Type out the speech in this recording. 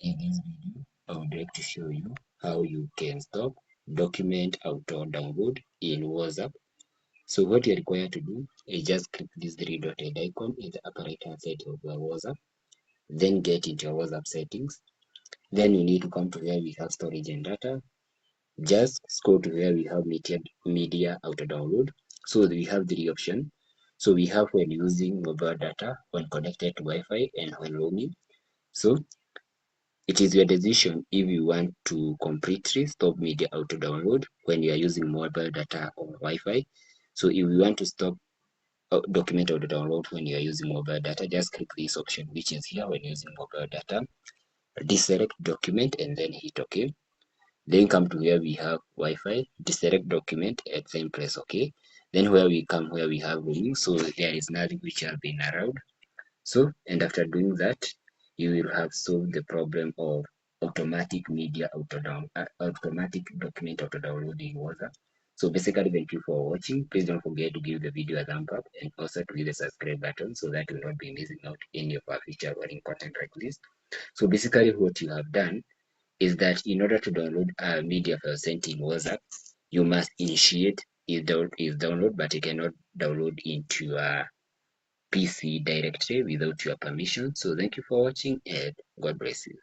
In this video, I would like to show you how you can stop document auto download in WhatsApp. So what you're required to do is just click this three-dotted icon in the upper right hand side of the WhatsApp, then get into your WhatsApp settings. Then you need to come to where we have storage and data. Just scroll to where we have media auto download. So we have three options. So we have when using mobile data, when connected to Wi-Fi, and when roaming. So it is your decision if you want to completely stop media auto download when you are using mobile data or Wi-Fi. So if you want to stop document auto download when you are using mobile data, just click this option, which is here when using mobile data. Deselect document and then hit OK. Then come to where we have Wi-Fi, deselect document and then press OK. Then where we have roaming, so there is nothing which have been allowed. So, and after doing that, you will have solved the problem of automatic document auto download in WhatsApp. So basically, thank you for watching. Please don't forget to give the video a thumb up and also to hit the subscribe button so that you will not be missing out any of our future learning content like this. So basically, what you have done is that in order to download a media file sent in WhatsApp, you must initiate is download, but you cannot download into a PC directly without your permission. So thank you for watching and God bless you.